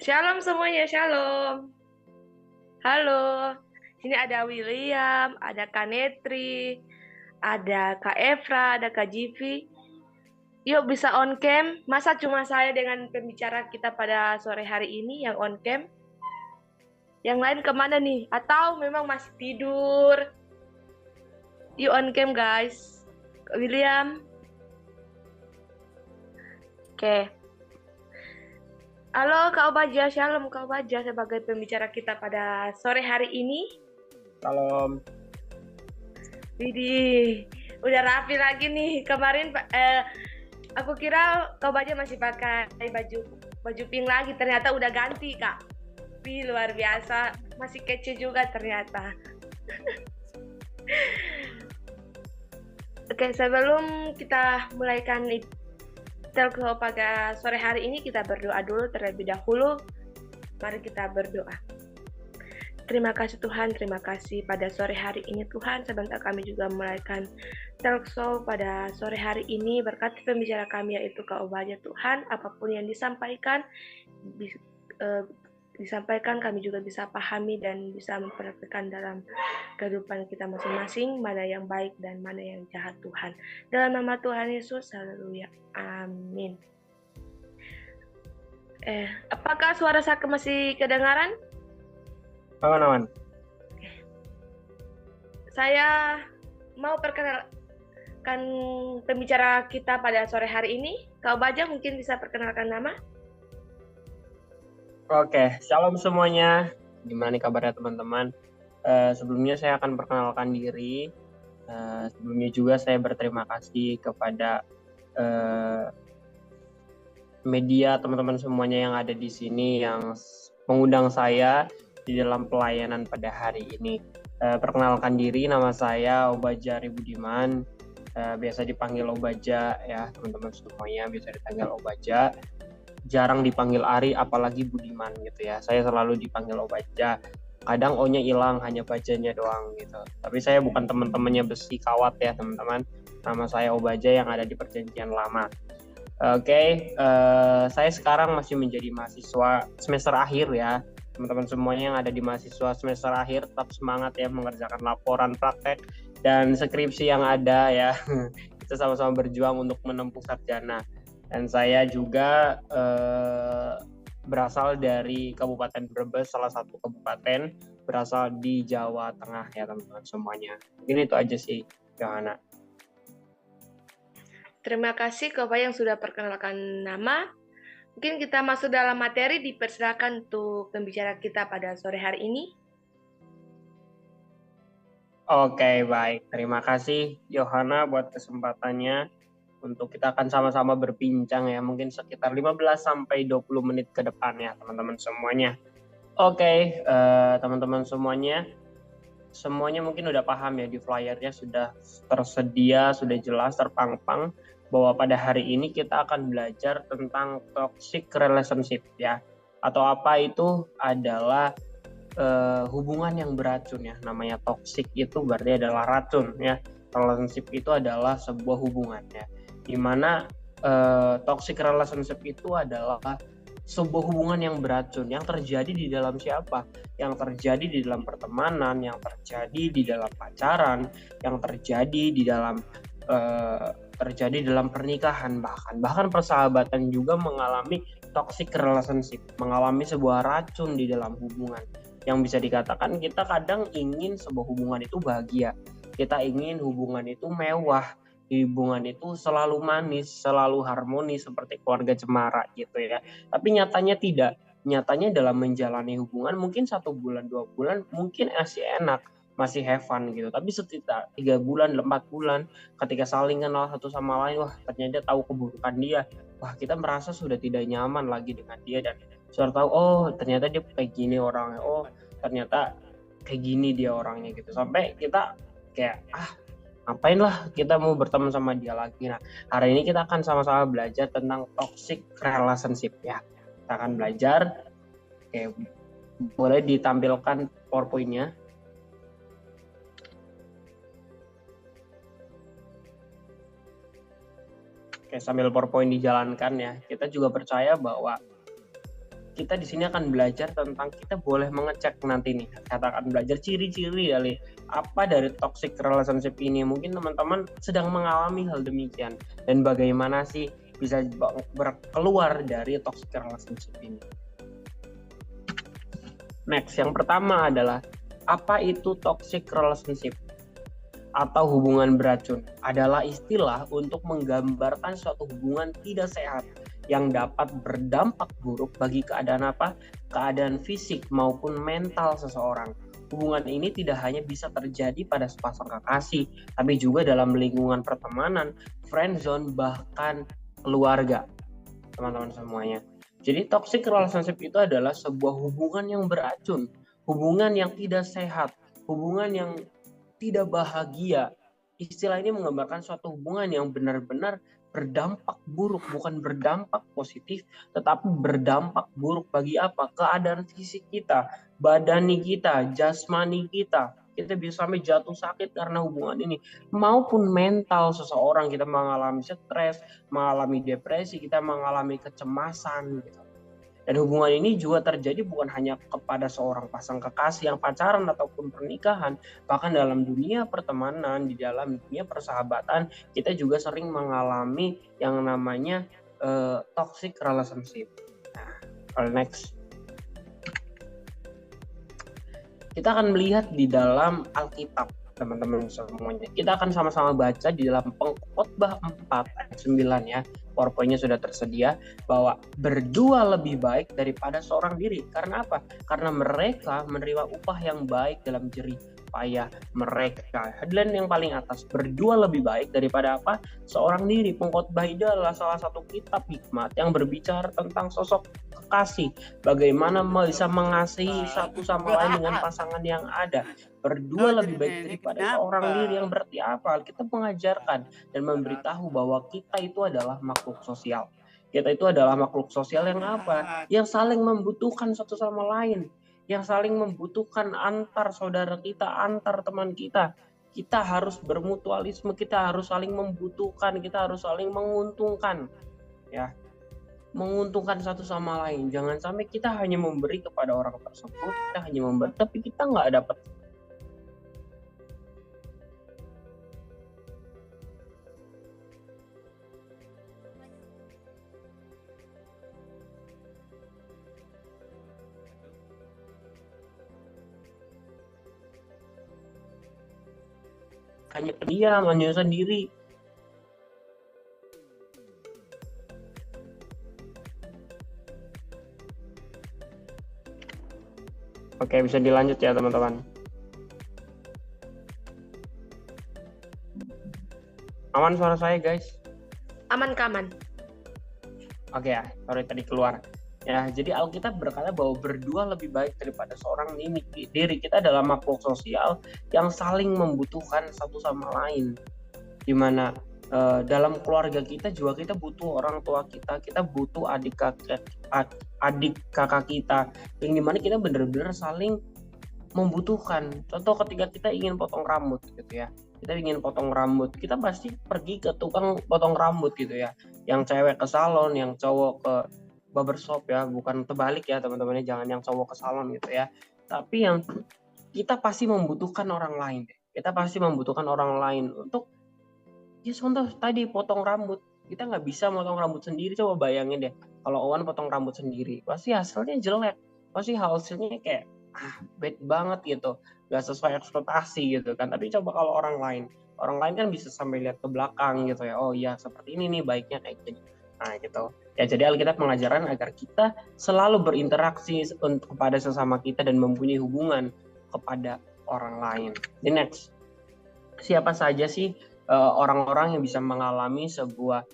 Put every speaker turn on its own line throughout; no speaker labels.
Shalom semuanya, shalom. Halo, sini ada William, ada Kak Netri, ada Kak Efra, ada Kak Jivi. Yuk bisa on cam. Masa cuma saya dengan pembicara kita pada sore hari ini yang on cam? Yang lain kemana nih? Atau memang masih tidur? Yuk on cam guys. William. Oke. Halo Kak Obaja, shalom Kak Obaja sebagai pembicara kita pada sore hari ini.
Salam.
Widih, udah rapi lagi nih. Kemarin aku kira Kak Obaja masih pakai baju pink lagi, ternyata udah ganti Kak. Wih, luar biasa, masih kece juga ternyata. Oke, sebelum kita mulaikan telco pada sore hari ini, kita berdoa dulu terlebih dahulu. Mari kita berdoa. Terima kasih Tuhan, terima kasih pada sore hari ini Tuhan. Sebentar kami juga mulaikan telco pada sore hari ini. Berkati pembicara kami yaitu Kak Obaja Tuhan. Apapun yang disampaikan, kami juga bisa pahami dan bisa mempraktikkan dalam kehidupan kita masing-masing, mana yang baik dan mana yang jahat Tuhan. Dalam nama Tuhan Yesus, haleluya, amin. Apakah suara saya masih kedengaran?
Aman.
Saya mau perkenalkan pembicara kita pada sore hari ini. Kak Obaja mungkin bisa perkenalkan nama?
Oke, shalom semuanya. Gimana nih kabarnya teman-teman? Sebelumnya saya akan perkenalkan diri. Sebelumnya juga saya berterima kasih kepada media teman-teman semuanya yang ada di sini yang mengundang saya di dalam pelayanan pada hari ini. Perkenalkan diri, nama saya Obaja Ari Budiman. Biasa dipanggil Obaja ya teman-teman semuanya, biasa dipanggil Obaja. Jarang dipanggil Ari, apalagi Budiman gitu ya. Saya selalu dipanggil Obaja. Kadang O-nya hilang, hanya bajanya doang gitu. Tapi saya bukan teman-temannya Besi Kawat ya teman-teman. Nama saya Obaja yang ada di Perjanjian Lama. Oke, saya sekarang masih menjadi mahasiswa semester akhir ya. Teman-teman semuanya yang ada di mahasiswa semester akhir tetap semangat ya mengerjakan laporan praktek dan skripsi yang ada ya. Kita sama-sama berjuang untuk menempuh sarjana. Dan saya juga berasal dari Kabupaten Brebes, salah satu kabupaten berasal di Jawa Tengah ya teman-teman semuanya. Mungkin itu aja sih, Johanna.
Terima kasih Kak yang sudah perkenalkan nama. Mungkin kita masuk dalam materi, dipersilakan untuk pembicara kita pada sore hari ini.
Oke, baik. Terima kasih Johanna buat kesempatannya. Untuk kita akan sama-sama berbincang ya, mungkin sekitar 15-20 menit ke depan ya teman-teman semuanya. Oke, teman-teman semuanya mungkin udah paham ya, di flyernya sudah tersedia, sudah jelas terpampang bahwa pada hari ini kita akan belajar tentang toxic relationship ya, atau apa itu adalah hubungan yang beracun ya. Namanya toxic itu berarti adalah racun ya. Relationship itu adalah sebuah hubungan ya, dimana toxic relationship itu adalah sebuah hubungan yang beracun yang terjadi di dalam siapa? Yang terjadi di dalam pertemanan, yang terjadi di dalam pacaran, yang terjadi di dalam pernikahan, bahkan persahabatan juga mengalami toxic relationship, mengalami sebuah racun di dalam hubungan. Yang bisa dikatakan kita kadang ingin sebuah hubungan itu bahagia, kita ingin hubungan itu mewah, hubungan itu selalu manis, selalu harmonis seperti keluarga cemara gitu ya. Tapi nyatanya tidak. Nyatanya dalam menjalani hubungan mungkin 1 bulan, 2 bulan mungkin masih enak, masih have fun gitu. Tapi sekitar 3 bulan, 4 bulan ketika saling kenal satu sama lain, wah ternyata tahu keburukan dia. Wah kita merasa sudah tidak nyaman lagi dengan dia dan sudah tahu, oh ternyata dia kayak gini orangnya, oh ternyata kayak gini dia orangnya gitu. Sampai kita kayak ngapain lah kita mau berteman sama dia lagi. Nah, hari ini kita akan sama-sama belajar tentang toxic relationship ya. Kita akan belajar, boleh ditampilkan PowerPoint-nya. Sambil PowerPoint dijalankan ya, kita juga percaya bahwa kita di sini akan belajar tentang kita boleh mengecek nanti nih, katakan belajar ciri-ciri kali apa dari toxic relationship ini. Mungkin teman-teman sedang mengalami hal demikian dan bagaimana sih bisa keluar dari toxic relationship ini. Next, yang pertama adalah apa itu toxic relationship atau hubungan beracun? Adalah istilah untuk menggambarkan suatu hubungan tidak sehat yang dapat berdampak buruk bagi keadaan apa? Keadaan fisik maupun mental seseorang. Hubungan ini tidak hanya bisa terjadi pada sepasang kekasih, tapi juga dalam lingkungan pertemanan, friendzone, bahkan keluarga, teman-teman semuanya. Jadi toxic relationship itu adalah sebuah hubungan yang beracun, hubungan yang tidak sehat, hubungan yang tidak bahagia. Istilah ini menggambarkan suatu hubungan yang benar-benar berdampak buruk, bukan berdampak positif, tetapi berdampak buruk bagi apa? Keadaan fisik kita, badani kita, jasmani kita. Kita bisa sampai jatuh sakit karena hubungan ini. Maupun mental seseorang, kita mengalami stres, mengalami depresi, kita mengalami kecemasan gitu. Dan hubungan ini juga terjadi bukan hanya kepada seorang pasang kekasih yang pacaran ataupun pernikahan, bahkan dalam dunia pertemanan, di dalam dunia persahabatan, kita juga sering mengalami yang namanya toxic relationship. Nah, next. Kita akan melihat di dalam Alkitab, teman-teman semuanya. Kita akan sama-sama baca di dalam Pengkhotbah 4 ayat 9 ya. PowerPoint-nya sudah tersedia, bahwa berdua lebih baik daripada seorang diri. Karena apa? Karena mereka menerima upah yang baik dalam jerih payah mereka. Headline yang paling atas, berdua lebih baik daripada apa? Seorang diri. Pengkhotbah itu adalah salah satu kitab hikmat yang berbicara tentang sosok kekasih. Bagaimana bisa mengasihi satu sama lain dengan pasangan yang ada. Berdua lebih baik daripada seorang diri. Yang berarti apa? Kita mengajarkan dan memberitahu bahwa kita itu adalah makhluk sosial. Kita itu adalah makhluk sosial yang apa? Yang saling membutuhkan satu sama lain. Yang saling membutuhkan antar saudara kita, antar teman kita. Kita harus bermutualisme, kita harus saling membutuhkan, kita harus saling menguntungkan. Ya. Menguntungkan satu sama lain. Jangan sampai kita hanya memberi kepada orang tersebut, kita hanya memberi, tapi kita nggak dapat. Hanya diam, hanya sendiri. Oke, bisa dilanjut ya teman-teman. Aman suara saya guys?
Aman.
Oke ya, sorry tadi keluar. Ya, jadi Alkitab berkata bahwa berdua lebih baik daripada seorang diri. Kita adalah makhluk sosial yang saling membutuhkan satu sama lain. Dimana dalam keluarga kita juga kita butuh orang tua kita butuh adik kakak kita, yang dimana kita benar-benar saling membutuhkan. Contoh ketika kita ingin potong rambut gitu ya, kita ingin potong rambut, kita pasti pergi ke tukang potong rambut gitu ya, yang cewek ke salon, yang cowok ke barbershop ya, bukan terbalik ya teman-teman, jangan yang cowok ke salon gitu ya, tapi yang kita pasti membutuhkan orang lain, kita pasti membutuhkan orang lain untuk ya contoh tadi potong rambut. Kita nggak bisa potong rambut sendiri. Coba bayangin deh, kalau Owan potong rambut sendiri, pasti hasilnya jelek, pasti hasilnya kayak bad banget gitu, nggak sesuai ekspektasi gitu kan. Tapi coba kalau orang lain kan bisa sampai lihat ke belakang gitu ya, oh iya seperti ini nih baiknya kayak gini. Nah gitu ya, jadi Alkitab mengajarkan agar kita selalu berinteraksi kepada sesama kita dan mempunyai hubungan kepada orang lain. The next, siapa saja sih orang-orang yang bisa mengalami sebuah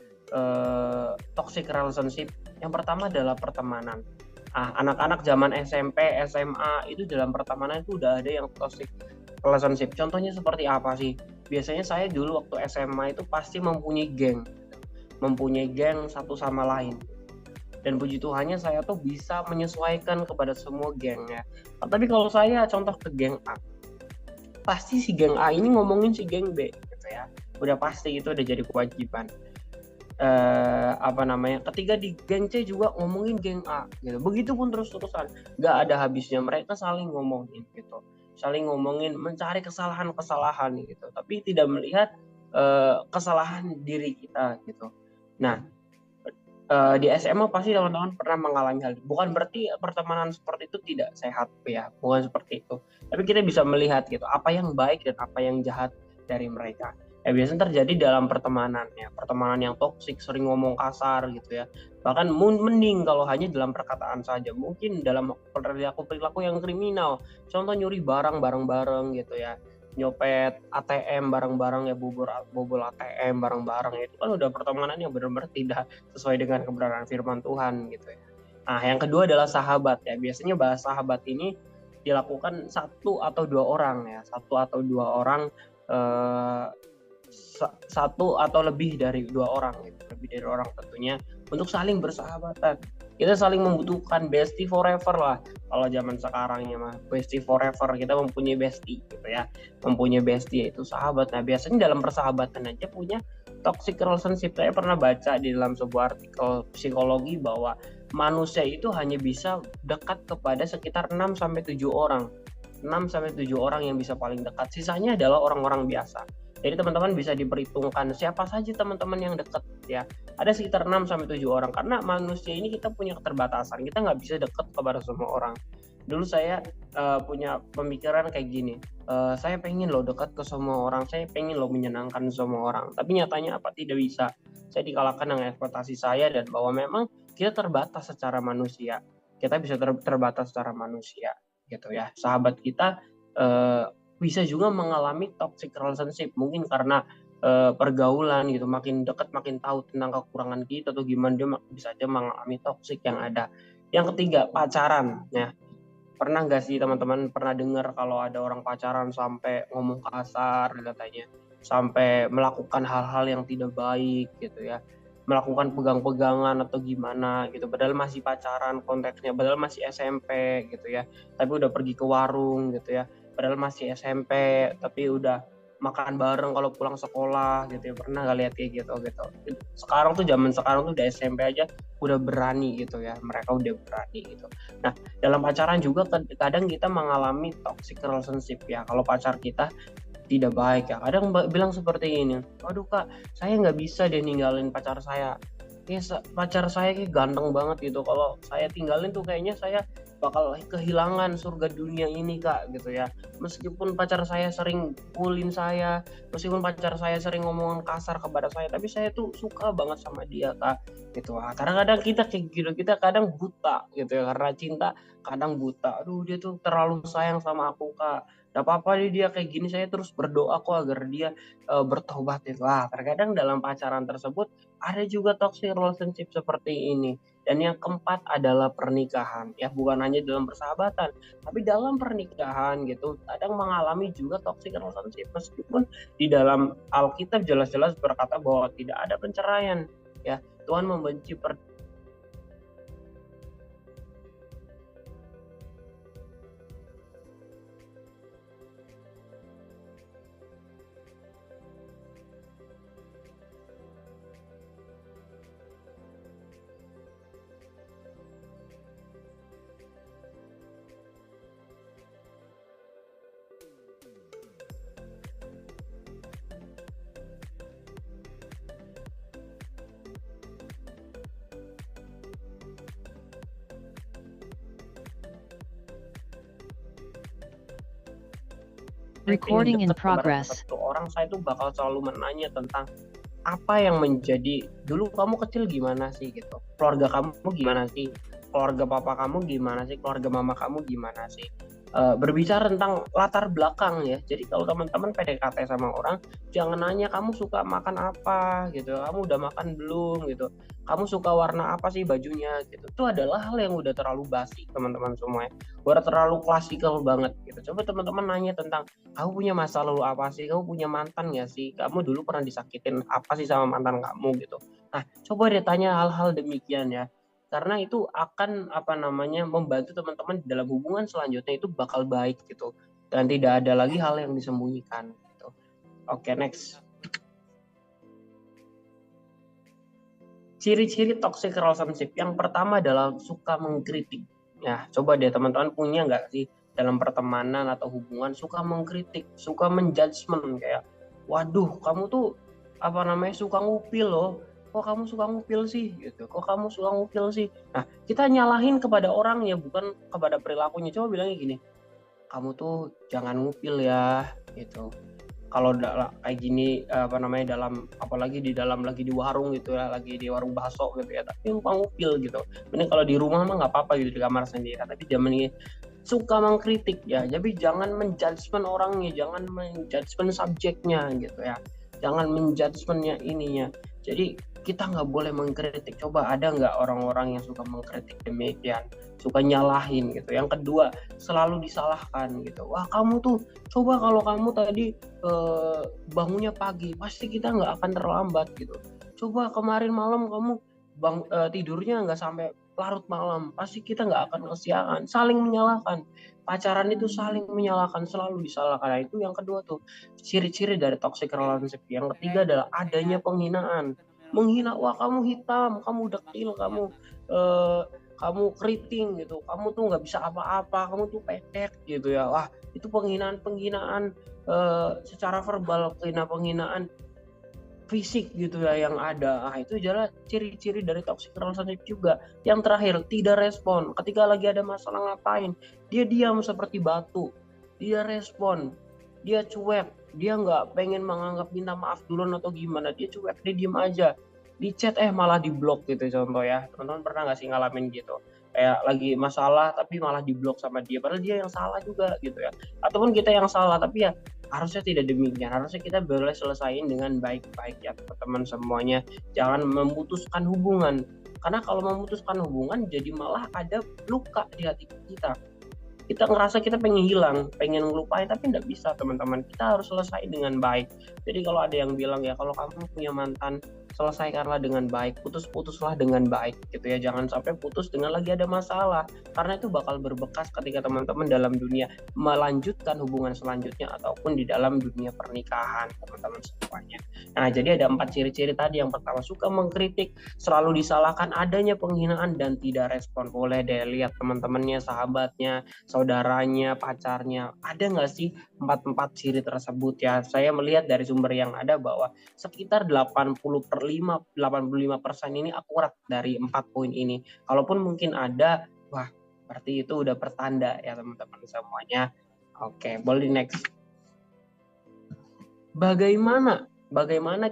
toxic relationship? Yang pertama adalah pertemanan. Anak-anak zaman SMP, SMA itu dalam pertemanan itu udah ada yang toxic relationship. Contohnya seperti apa sih? Biasanya saya dulu waktu SMA itu pasti mempunyai geng satu sama lain. Dan puji Tuhannya saya tuh bisa menyesuaikan kepada semua gengnya. Tapi kalau saya contoh ke geng A, pasti si geng A ini ngomongin si geng B gitu ya. Udah pasti itu udah jadi kewajiban. apa namanya, ketika di geng C juga ngomongin geng A gitu. Begitupun terus-terusan, nggak ada habisnya mereka saling ngomongin gitu, saling ngomongin, mencari kesalahan-kesalahan gitu, tapi tidak melihat kesalahan diri kita gitu. Nah, di SMA pasti teman-teman pernah mengalami hal itu. Bukan berarti pertemanan seperti itu tidak sehat ya, bukan seperti itu. Tapi kita bisa melihat gitu apa yang baik dan apa yang jahat dari mereka. Biasanya terjadi dalam pertemanan ya, pertemanan yang toksik, sering ngomong kasar gitu ya. Bahkan mending kalau hanya dalam perkataan saja. Mungkin dalam perilaku yang kriminal. Contoh nyuri barang bareng-bareng gitu ya, nyopet ATM bareng-bareng ya, bobol ATM bareng-bareng ya. Itu kan udah pertemanan yang benar-benar tidak sesuai dengan kebenaran firman Tuhan gitu ya. Nah, yang kedua adalah sahabat ya. Biasanya bahas sahabat ini dilakukan satu atau dua orang ya, satu atau dua orang, eh, satu atau lebih dari dua orang gitu, lebih dari orang tentunya, untuk saling bersahabatan. Kita saling membutuhkan, bestie forever lah kalau zaman sekarang ya mah, bestie forever, kita mempunyai bestie gitu ya, mempunyai bestie yaitu sahabat. Nah, biasanya dalam persahabatan aja punya toxic relationship. Saya pernah baca di dalam sebuah artikel psikologi bahwa manusia itu hanya bisa dekat kepada sekitar 6 sampai 7 orang. 6 sampai 7 orang yang bisa paling dekat. Sisanya adalah orang-orang biasa. Jadi teman-teman bisa diperhitungkan siapa saja teman-teman yang dekat ya. Ada sekitar 6 sampai 7 orang, karena manusia ini kita punya keterbatasan. Kita nggak bisa dekat kepada semua orang. Dulu saya punya pemikiran kayak gini. Saya pengen loh dekat ke semua orang, saya pengen loh menyenangkan semua orang. Tapi nyatanya apa? Tidak bisa. Saya dikalahkan dengan ekspektasi saya, dan bahwa memang kita terbatas secara manusia. Kita bisa terbatas secara manusia gitu ya. Sahabat kita bisa juga mengalami toxic relationship, mungkin karena pergaulan gitu, makin dekat makin tahu tentang kekurangan kita atau gimana, dia bisa aja mengalami toxic yang ada. Yang ketiga, pacaran ya. Pernah nggak sih teman-teman pernah dengar kalau ada orang pacaran sampai ngomong kasar katanya, sampai melakukan hal-hal yang tidak baik gitu ya, melakukan pegang-pegangan atau gimana gitu, padahal masih pacaran konteksnya, padahal masih SMP gitu ya, tapi udah pergi ke warung gitu ya, padahal masih SMP tapi udah makan bareng kalau pulang sekolah gitu ya. Pernah nggak lihat kayak gitu gitu. Sekarang tuh, zaman sekarang tuh udah SMP aja udah berani gitu ya, mereka udah berani gitu. Nah, dalam pacaran juga kadang kita mengalami toxic relationship ya, kalau pacar kita tidak baik ya, kadang bilang seperti ini, waduh kak, saya nggak bisa deh ninggalin pacar saya, pacar saya kayak ganteng banget gitu, kalau saya tinggalin tuh kayaknya saya bakal kehilangan surga dunia ini kak gitu ya. Meskipun pacar saya sering pulin saya, meskipun pacar saya sering ngomong kasar kepada saya, tapi saya tuh suka banget sama dia kak gitu. Kadang-kadang kita kayak gitu, kita kadang buta gitu ya, karena cinta kadang buta. Aduh, dia tuh terlalu sayang sama aku kak, gak apa-apa dia kayak gini, saya terus berdoa kok agar dia bertobat itu. Terkadang dalam pacaran tersebut ada juga toxic relationship seperti ini. Dan yang keempat adalah pernikahan ya, bukan hanya dalam persahabatan, tapi dalam pernikahan gitu kadang mengalami juga toxic relationship, meskipun di dalam Alkitab jelas-jelas berkata bahwa tidak ada perceraian ya. Tuhan membenci saya pengen
Recording in
dekat kepada
progress.
satu orang, saya tuh bakal selalu menanya tentang apa yang menjadi, dulu kamu kecil gimana sih gitu, keluarga kamu gimana sih, keluarga papa kamu gimana sih, keluarga mama kamu gimana sih. Berbicara tentang latar belakang ya. Jadi kalau teman-teman PDKT sama orang, jangan nanya kamu suka makan apa gitu, kamu udah makan belum gitu, kamu suka warna apa sih bajunya gitu. Itu adalah hal yang udah terlalu basi teman-teman semua ya, udah terlalu klasikal banget gitu. Coba teman-teman nanya tentang kamu punya masa lalu apa sih, kamu punya mantan nggak sih, kamu dulu pernah disakitin apa sih sama mantan kamu gitu. Nah, coba deh tanya hal-hal demikian ya, karena itu akan membantu teman-teman dalam hubungan selanjutnya itu bakal baik gitu, dan tidak ada lagi hal yang disembunyikan gitu. Oke, next. Ciri-ciri toxic relationship yang pertama adalah suka mengkritik. Ya, coba deh teman-teman punya nggak sih dalam pertemanan atau hubungan suka mengkritik, suka menjudgment kayak, waduh kamu tuh apa namanya suka ngupil loh, kok kamu suka ngupil sih gitu, kok kamu suka ngupil sih. Nah kita nyalahin kepada orangnya bukan kepada perilakunya. Coba bilangnya gini, kamu tuh jangan ngupil ya gitu. Kalau kayak gini apa namanya dalam apalagi di dalam lagi di warung gitu ya, lagi di warung bakso gitu ya, tapi numpang ngupil gitu. Mending kalau di rumah mah nggak apa-apa gitu di kamar sendiri. Tapi zaman ini suka mengkritik ya, jadi jangan menjudgment orangnya, jangan menjudgment subjeknya gitu ya, jangan menjudgmentnya ininya. Jadi kita nggak boleh mengkritik. Coba ada nggak orang-orang yang suka mengkritik demikian, suka nyalahin gitu. Yang kedua selalu disalahkan gitu, wah kamu tuh coba kalau kamu tadi bangunnya pagi pasti kita nggak akan terlambat gitu. Coba kemarin malam kamu tidurnya nggak sampai larut malam, pasti kita nggak akan kesiangan. Saling menyalahkan. Pacaran itu saling menyalahkan, selalu disalahkan. Nah, itu yang kedua tuh ciri-ciri dari toxic relationship. Yang ketiga adalah adanya penghinaan. Menghina, wah kamu hitam, kamu dekil, kamu keriting gitu, kamu tuh nggak bisa apa-apa, kamu tuh pendek gitu ya. Wah itu penghinaan secara verbal, penghinaan fisik gitu ya yang ada. Itu adalah ciri-ciri dari toxic relationship juga. Yang terakhir, tidak respon. Ketika lagi ada masalah ngapain? Dia diam seperti batu. Dia respon. Dia cuek. Dia nggak pengen menganggap minta maaf duluan atau gimana. Dia cuek, dia diem aja. Di chat malah di blok gitu contoh ya. Teman-teman pernah nggak sih ngalamin gitu? Kayak lagi masalah tapi malah di blok sama dia. Padahal dia yang salah juga gitu ya. Ataupun kita yang salah tapi ya harusnya tidak demikian. Harusnya kita boleh selesaiin dengan baik-baik ya teman-teman semuanya. Jangan memutuskan hubungan. Karena kalau memutuskan hubungan jadi malah ada luka di hati kita. Kita ngerasa kita pengen hilang, pengen ngelupain, tapi nggak bisa teman-teman. Kita harus selesai dengan baik. Jadi kalau ada yang bilang ya kalau kamu punya mantan, selesaikanlah dengan baik, putuslah dengan baik gitu ya. Jangan sampai putus dengan lagi ada masalah, karena itu bakal berbekas ketika teman-teman dalam dunia melanjutkan hubungan selanjutnya ataupun di dalam dunia pernikahan teman-teman semuanya. Nah jadi ada 4 ciri-ciri tadi. Yang pertama suka mengkritik, selalu disalahkan, adanya penghinaan dan tidak respon. Boleh deh lihat teman-temannya, sahabatnya, saudaranya, pacarnya, ada nggak sih 4 ciri tersebut ya. Saya melihat dari sumber yang ada bahwa sekitar 85% ini akurat dari 4 poin ini. Kalaupun mungkin ada, wah berarti itu udah pertanda ya teman-teman semuanya. Oke, boleh next. Bagaimana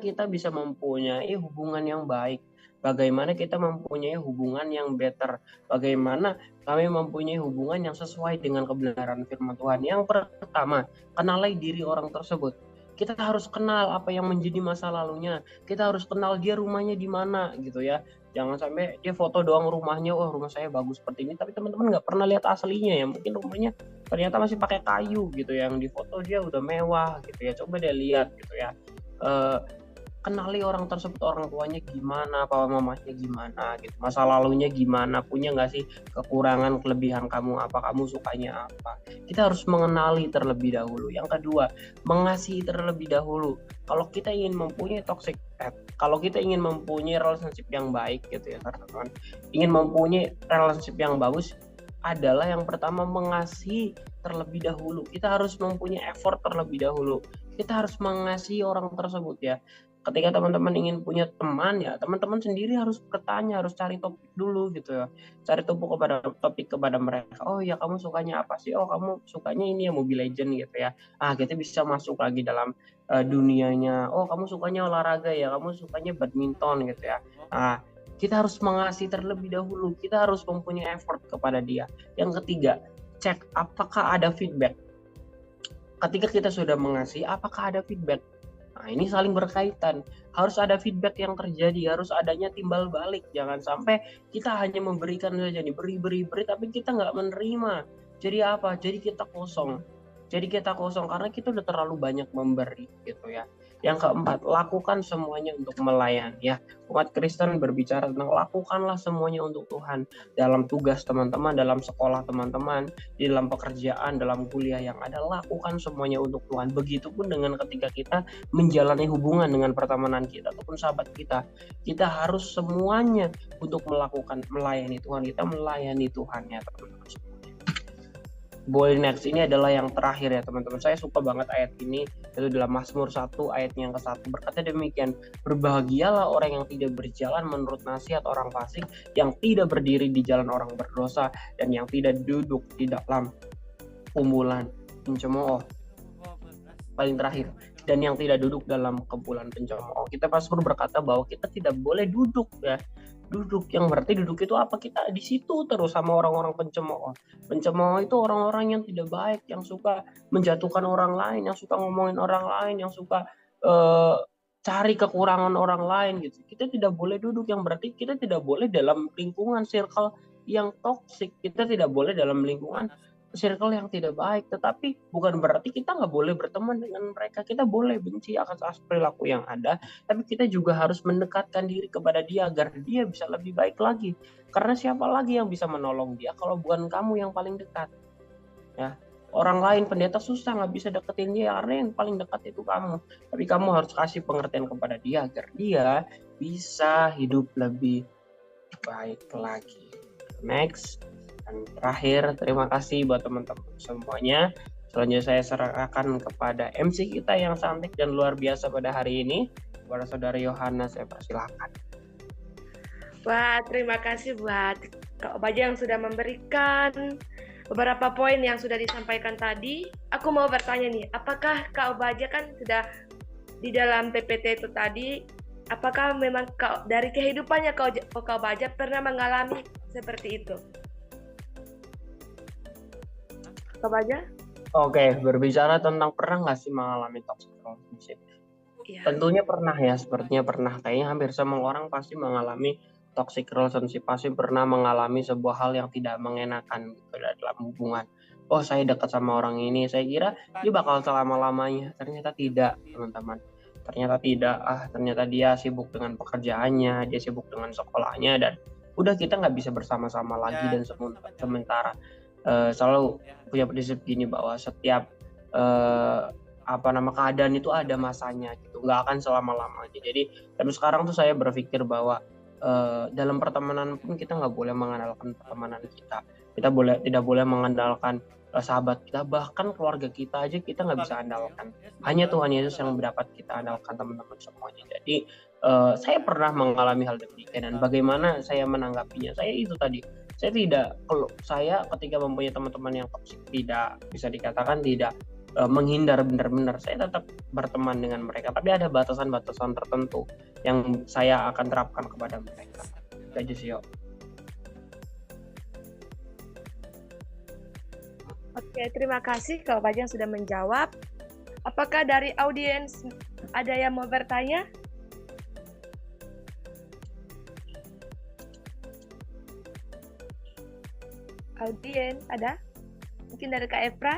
kita bisa mempunyai hubungan yang baik? Bagaimana kita mempunyai hubungan yang better? Bagaimana kami mempunyai hubungan yang sesuai dengan kebenaran firman Tuhan? Yang pertama, kenali diri orang tersebut. Kita harus kenal apa yang menjadi masa lalunya. Kita harus kenal dia rumahnya di mana gitu ya. Jangan sampai dia foto doang rumahnya, wah rumah saya bagus seperti ini, tapi teman-teman nggak pernah lihat aslinya ya. Mungkin rumahnya ternyata masih pakai kayu gitu, yang di foto dia udah mewah gitu ya. Coba deh lihat gitu ya. Kenali orang tersebut, orang tuanya gimana, papa mamanya gimana gitu, masa lalunya gimana, punya nggak sih kekurangan, kelebihan kamu apa, kamu sukanya apa. Kita harus mengenali terlebih dahulu. Yang kedua, mengasihi terlebih dahulu. Kalau kita ingin mempunyai kalau kita ingin mempunyai relationship yang baik gitu ya teman-teman, ingin mempunyai relationship yang bagus, adalah yang pertama mengasihi terlebih dahulu. Kita harus mempunyai effort terlebih dahulu. Kita harus mengasihi orang tersebut ya. Ketika teman-teman ingin punya teman ya, teman-teman sendiri harus bertanya, harus cari topik dulu gitu ya. Cari topik kepada mereka. Oh ya kamu sukanya apa sih? Oh kamu sukanya ini ya Mobile Legends gitu ya. Kita bisa masuk lagi dalam dunianya. Oh kamu sukanya olahraga ya, kamu sukanya badminton gitu ya. Kita harus mengasihi terlebih dahulu. Kita harus mempunyai effort kepada dia. Yang ketiga, cek apakah ada feedback. Ketika kita sudah mengasihi, apakah ada feedback? Ini saling berkaitan. Harus ada feedback yang terjadi, harus adanya timbal balik. Jangan sampai kita hanya memberikan saja nih, beri, tapi kita nggak menerima. Jadi apa? Jadi kita kosong karena kita udah terlalu banyak memberi gitu ya. Yang keempat, lakukan semuanya untuk melayani ya. Umat Kristen berbicara tentang lakukanlah semuanya untuk Tuhan. Dalam tugas teman-teman, dalam sekolah teman-teman, di dalam pekerjaan, dalam kuliah yang ada, lakukan semuanya untuk Tuhan. Begitupun dengan ketika kita menjalani hubungan dengan pertemanan kita ataupun sahabat kita. Kita harus semuanya untuk melakukan melayani Tuhan. Kita melayani Tuhan ya teman-teman semuanya. Boleh next, ini adalah yang terakhir ya teman-teman. Saya suka banget ayat ini, itu dalam Mazmur 1 ayatnya yang ke-1. Berkata demikian, berbahagialah orang yang tidak berjalan menurut nasihat orang fasik, yang tidak berdiri di jalan orang berdosa, dan yang tidak duduk di dalam kumpulan pencemooh. Paling terakhir, dan yang tidak duduk dalam kumpulan pencemooh. Kita Mazmur berkata bahwa kita tidak boleh duduk ya. Duduk, yang berarti duduk itu apa? Kita di situ terus sama orang-orang pencemooh. Pencemooh itu orang-orang yang tidak baik, yang suka menjatuhkan orang lain, yang suka ngomongin orang lain, yang suka cari kekurangan orang lain gitu. Kita tidak boleh duduk, yang berarti kita tidak boleh dalam lingkungan circle yang toksik. Kita tidak boleh dalam lingkungan circle yang tidak baik, tetapi bukan berarti kita nggak boleh berteman dengan mereka. Kita boleh benci akan perilaku yang ada, tapi kita juga harus mendekatkan diri kepada dia agar dia bisa lebih baik lagi. Karena siapa lagi yang bisa menolong dia kalau bukan kamu yang paling dekat? Ya, orang lain pendeta susah nggak bisa deketin dia karena yang paling dekat itu kamu. Tapi kamu harus kasih pengertian kepada dia agar dia bisa hidup lebih baik lagi. Next. Dan terakhir, terima kasih buat teman-teman semuanya. Selanjutnya saya serahkan kepada MC kita yang cantik dan luar biasa pada hari ini, kepada Saudara Yohana, saya persilahkan.
Wah, terima kasih buat Kak Obaja yang sudah memberikan beberapa poin yang sudah disampaikan tadi. Aku mau bertanya nih, apakah Kak Obaja kan sudah di dalam PPT itu tadi, apakah memang dari kehidupannya Kak Obaja pernah mengalami seperti itu? Obaja?
Oke, berbicara tentang pernah nggak sih mengalami toxic relationship? Ya. Tentunya pernah ya, sepertinya pernah. Kayaknya hampir semua orang pasti mengalami toxic relationship, pasti pernah mengalami sebuah hal yang tidak mengenakan gitu dalam hubungan. Oh, saya dekat sama orang ini, saya kira dia bakal selama-lamanya. Ternyata tidak, teman-teman. Ternyata tidak. Ternyata dia sibuk dengan pekerjaannya, dia sibuk dengan sekolahnya, dan udah kita nggak bisa bersama-sama lagi. Dan sementara selalu punya prinsip gini bahwa setiap keadaan itu ada masanya gitu, nggak akan selama-lamanya. Jadi tapi sekarang tuh saya berpikir bahwa dalam pertemanan pun kita nggak boleh mengandalkan pertemanan kita tidak boleh mengandalkan sahabat kita, bahkan keluarga kita aja kita nggak bisa andalkan. Hanya Tuhan Yesus yang dapat kita andalkan, teman-teman semuanya. Jadi saya pernah mengalami hal demikian, dan bagaimana saya menanggapinya, saya ketika mempunyai teman-teman yang toksik tidak bisa dikatakan tidak menghindar benar-benar. Saya tetap berteman dengan mereka, tapi ada batasan-batasan tertentu yang saya akan terapkan kepada mereka. Itu aja sih, Yo.
Oke, terima kasih Kak Obaja yang sudah menjawab. Apakah dari audiens ada yang mau bertanya? Audiens ada? Mungkin dari Kak Efra?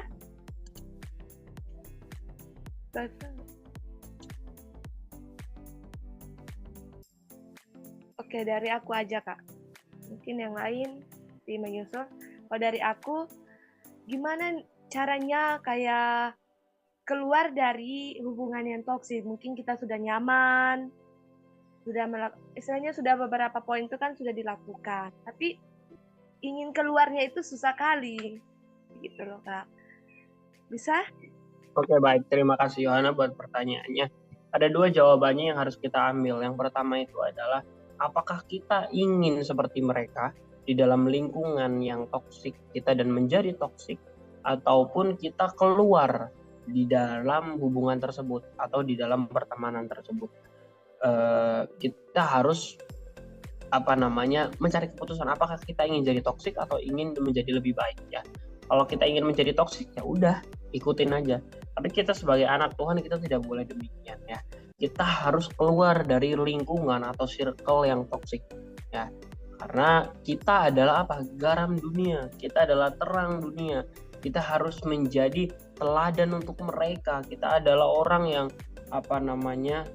Oke, dari aku aja Kak. Mungkin yang lain di menyusul. Kalau dari aku, gimana caranya kayak keluar dari hubungan yang toksik? Mungkin kita sudah nyaman, istilahnya sudah beberapa poin itu kan sudah dilakukan, tapi ingin keluarnya itu susah kali, gitu loh Kak. Bisa?
Oke, baik. Terima kasih Yohana buat pertanyaannya. Ada dua jawabannya yang harus kita ambil. Yang pertama itu adalah, apakah kita ingin seperti mereka di dalam lingkungan yang toksik kita dan menjadi toksik, ataupun kita keluar di dalam hubungan tersebut atau di dalam pertemanan tersebut. Kita harus mencari keputusan, apakah kita ingin jadi toksik atau ingin menjadi lebih baik ya. Kalau kita ingin menjadi toksik, ya udah ikutin aja. Tapi kita sebagai anak Tuhan, kita tidak boleh demikian ya. Kita harus keluar dari lingkungan atau circle yang toksik ya. Karena kita adalah garam dunia, kita adalah terang dunia. Kita harus menjadi teladan untuk mereka. Kita adalah orang yang apa namanya,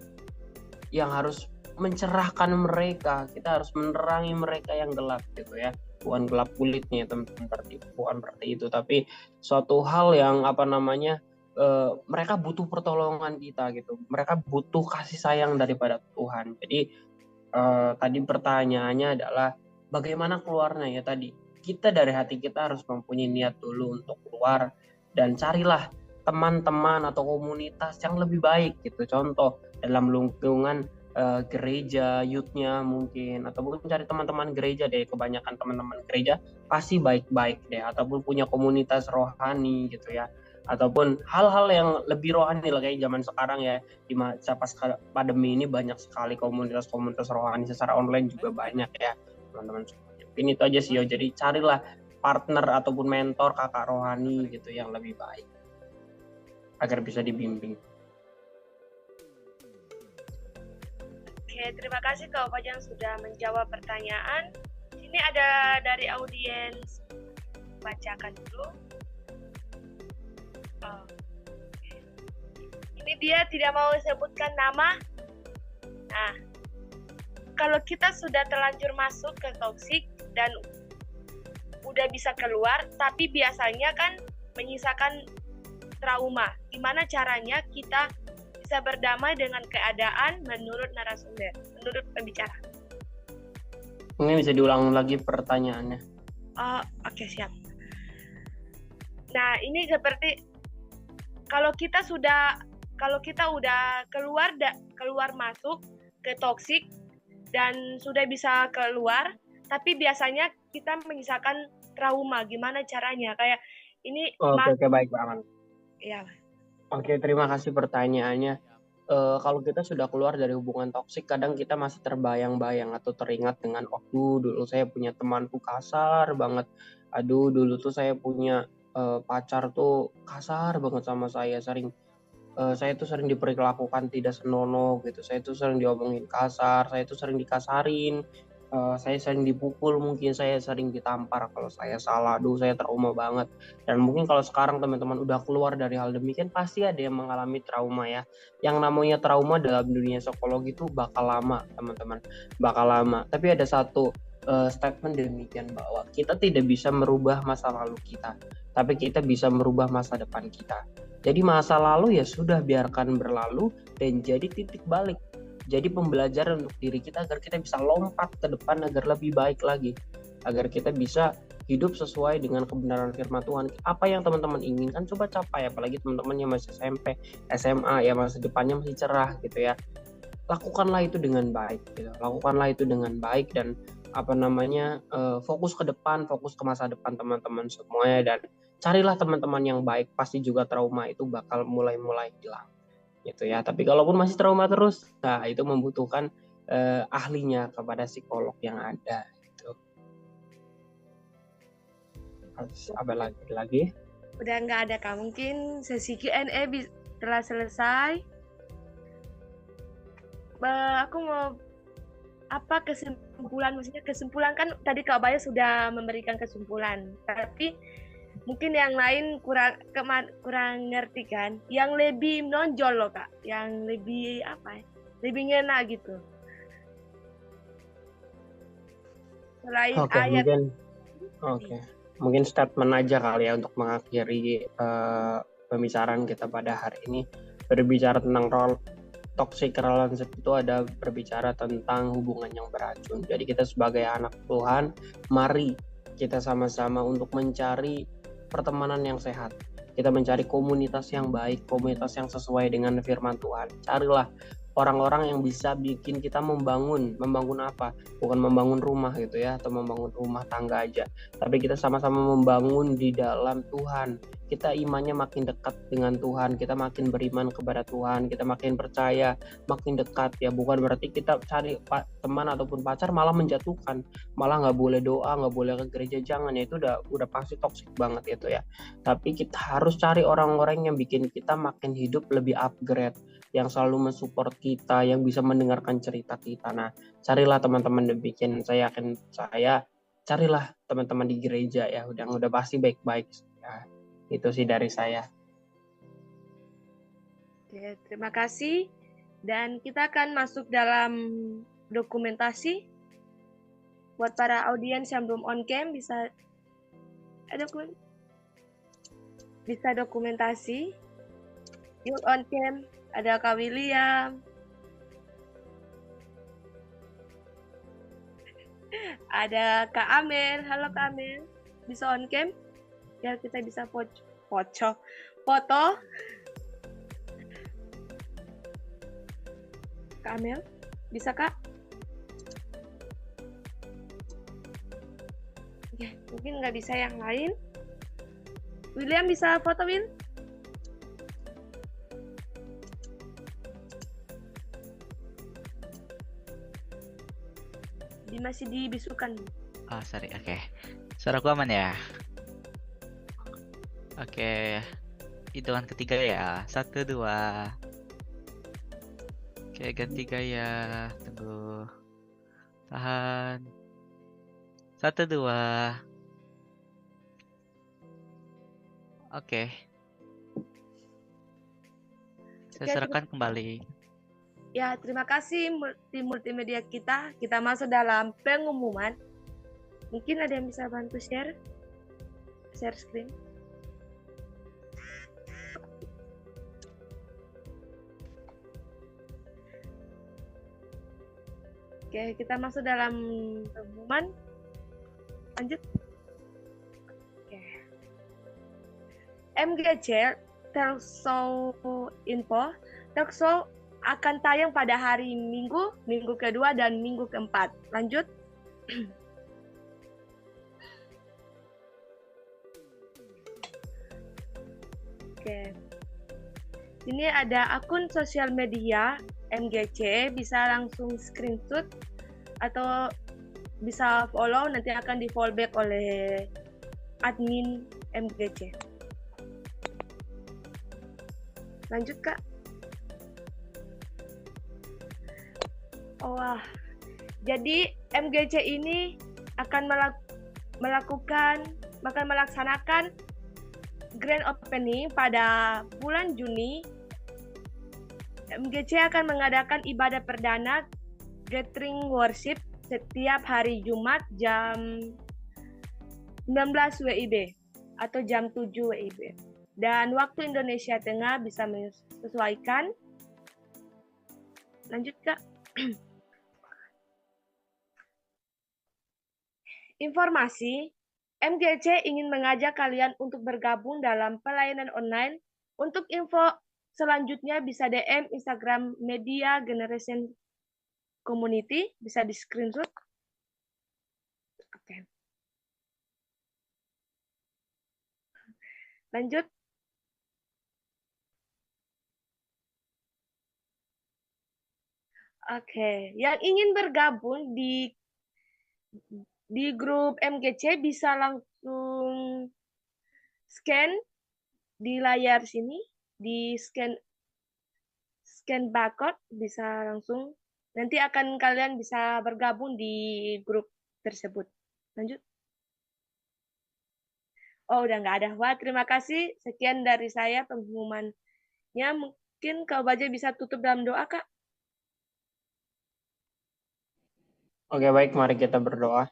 yang harus mencerahkan mereka, kita harus menerangi mereka yang gelap gitu ya, bukan gelap kulitnya teman-teman, bukan berarti itu, tapi suatu hal yang apa namanya, mereka butuh pertolongan kita gitu, mereka butuh kasih sayang daripada Tuhan. Jadi tadi pertanyaannya adalah bagaimana keluarnya ya tadi, kita dari hati kita harus mempunyai niat dulu untuk keluar, dan carilah teman-teman atau komunitas yang lebih baik gitu, contoh dalam lingkungan gereja, youth-nya mungkin, ataupun cari teman-teman gereja deh, kebanyakan teman-teman gereja pasti baik-baik deh, ataupun punya komunitas rohani gitu ya, ataupun hal-hal yang lebih rohani lah kayak zaman sekarang ya, di masa pasca pandemi ini banyak sekali komunitas-komunitas rohani secara online juga banyak ya teman-teman semuanya. Mungkin itu aja sih yo, jadi carilah partner ataupun mentor kakak rohani gitu yang lebih baik agar bisa dibimbing.
Oke, terima kasih Kak Opajang sudah menjawab pertanyaan. Sini ada dari audiens, bacakan dulu. Oh. Ini dia tidak mau sebutkan nama. Nah, kalau kita sudah terlanjur masuk ke toksik dan udah bisa keluar, tapi biasanya kan menyisakan trauma. Gimana caranya kita bisa berdamai dengan keadaan menurut narasumber, menurut pembicara?
Ini bisa diulang lagi pertanyaannya.
Oke, siap. Nah, ini seperti kalau kita udah keluar masuk ke toksik dan sudah bisa keluar, tapi biasanya kita menyisakan trauma. Gimana caranya? Kayak ini.
Oke, baik Pak Aman.
Ya.
Oke, terima kasih pertanyaannya. Kalau kita sudah keluar dari hubungan toksik, kadang kita masih terbayang-bayang atau teringat dengan, dulu saya punya temanku kasar banget. Aduh, dulu tuh saya punya pacar tuh kasar banget sama saya. Saya tuh sering diperlakukan tidak senonoh gitu. Saya tuh sering diomongin kasar, saya tuh sering dikasarin. Saya sering dipukul, mungkin saya sering ditampar kalau saya salah. Aduh, saya trauma banget. Dan mungkin kalau sekarang teman-teman udah keluar dari hal demikian, pasti ada yang mengalami trauma ya. Yang namanya trauma dalam dunia psikologi itu bakal lama teman-teman, bakal lama. Tapi ada satu statement demikian, bahwa kita tidak bisa merubah masa lalu kita, tapi kita bisa merubah masa depan kita. Jadi masa lalu ya sudah, biarkan berlalu dan jadi titik balik. Jadi pembelajaran untuk diri kita agar kita bisa lompat ke depan agar lebih baik lagi. Agar kita bisa hidup sesuai dengan kebenaran firman Tuhan. Apa yang teman-teman inginkan coba capai, apalagi teman-teman yang masih SMP, SMA ya, masa depannya masih cerah gitu ya. Lakukanlah itu dengan baik gitu. Lakukanlah itu dengan baik dan fokus ke depan, fokus ke masa depan teman-teman semuanya, dan carilah teman-teman yang baik, pasti juga trauma itu bakal mulai-mulai hilang gitu ya. Tapi kalaupun masih trauma terus, nah itu membutuhkan ahlinya kepada psikolog yang ada gitu. Apa lagi?
Udah nggak ada Kak, mungkin sesi Q&A telah selesai. Aku mau kesimpulan kan tadi Kak Bayu sudah memberikan kesimpulan, tapi mungkin yang lain kurang ngerti kan, yang lebih menonjol loh Kak, yang lebih lebih ngena gitu selain ayat.
Mungkin statement aja kali ya untuk mengakhiri pembicaraan kita pada hari ini. Berbicara tentang toxic relationship itu ada berbicara tentang hubungan yang beracun. Jadi kita sebagai anak Tuhan, mari kita sama-sama untuk mencari pertemanan yang sehat. Kita mencari komunitas yang baik, komunitas yang sesuai dengan firman Tuhan. Carilah orang-orang yang bisa bikin kita membangun apa? Bukan membangun rumah gitu ya, atau membangun rumah tangga aja. Tapi kita sama-sama membangun di dalam Tuhan. Kita imannya makin dekat dengan Tuhan, kita makin beriman kepada Tuhan, kita makin percaya, makin dekat ya. Bukan berarti kita cari teman ataupun pacar malah menjatuhkan, malah nggak boleh doa, nggak boleh ke gereja, jangan ya, itu udah pasti toksik banget itu ya. Tapi kita harus cari orang-orang yang bikin kita makin hidup lebih upgrade, yang selalu mensupport kita, yang bisa mendengarkan cerita kita. Nah, carilah teman-teman demikian. Saya carilah teman-teman di gereja ya, udah pasti baik-baik ya. Itu sih dari saya.
Oke, terima kasih. Dan kita akan masuk dalam dokumentasi. Buat para audiens yang belum on cam bisa dokumentasi. Yuk on cam, ada Kak William. Ada Kak Amel. Halo Kak Amel. Bisa on cam? Biar kita bisa foto. Kak Amel, bisa Kak? Ya, mungkin nggak bisa yang lain. William bisa foto, Will? Masih dibisukan.
Oh, sorry. Oke. Suaraku aman ya? Oke. Hitungan ketiga ya. 1, 2. Oke, ganti gaya. Tunggu. Tahan. 1, 2. Oke. Saya serahkan kembali.
Ya, terima kasih tim multimedia kita. Kita masuk dalam pengumuman. Mungkin ada yang bisa bantu share screen. Oke, kita masuk dalam pengumuman. Lanjut. Oke. MGC Talkshow Info. Talkshow akan tayang pada hari Minggu kedua dan Minggu keempat. Lanjut. Oke. Ini ada akun sosial media MGC, bisa langsung screenshot atau bisa follow, nanti akan di fallback oleh admin MGC. Lanjut Kak. Wah, jadi MGC ini akan melaksanakan grand opening pada bulan Juni. MGC akan mengadakan ibadah perdana gathering worship setiap hari Jumat jam 19 WIB atau jam 7 WIB. Dan waktu Indonesia Tengah bisa menyesuaikan. Lanjut Kak. Informasi, MGC ingin mengajak kalian untuk bergabung dalam pelayanan online. Untuk info selanjutnya bisa DM Instagram Media Generation Community, bisa di screenshot. Oke. Lanjut. Oke, yang ingin bergabung di grup MGC bisa langsung scan di layar sini, di scan barcode, bisa langsung. Nanti akan kalian bisa bergabung di grup tersebut. Lanjut. Oh, udah nggak ada. Wah, terima kasih. Sekian dari saya pengumumannya. Mungkin Kak Baja bisa tutup dalam doa, Kak.
Oke, baik, mari kita berdoa.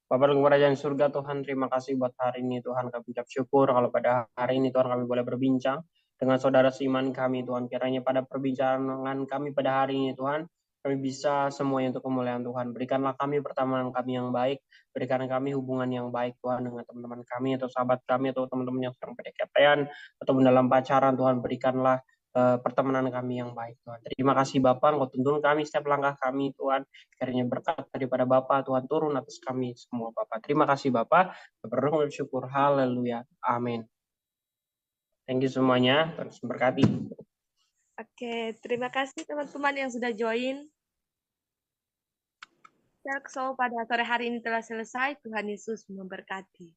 Bapa dalam kerajaan surga, Tuhan, terima kasih buat hari ini. Tuhan, kami ucap syukur kalau pada hari ini Tuhan kami boleh berbincang dengan saudara seiman kami, Tuhan. Kiranya pada perbincangan kami pada hari ini, Tuhan, kami bisa semuanya untuk kemuliaan Tuhan. Berikanlah kami pertemanan kami yang baik, berikan kami hubungan yang baik, Tuhan, dengan teman-teman kami atau sahabat kami atau teman-teman yang sedang PDKT-an atau dalam pacaran, Tuhan. Berikanlah pertemanan kami yang baik, Tuhan. Terima kasih Bapak, Engkau tuntun kami setiap langkah kami, Tuhan. Kiranya berkat daripada Bapak, Tuhan, turun atas kami semua, Bapak. Terima kasih Bapak. Berdoa bersyukur. Haleluya. Amin. Thank you semuanya. Tuhan memberkati.
Oke, terima kasih teman-teman yang sudah join. Talkshow pada sore hari ini telah selesai. Tuhan Yesus memberkati.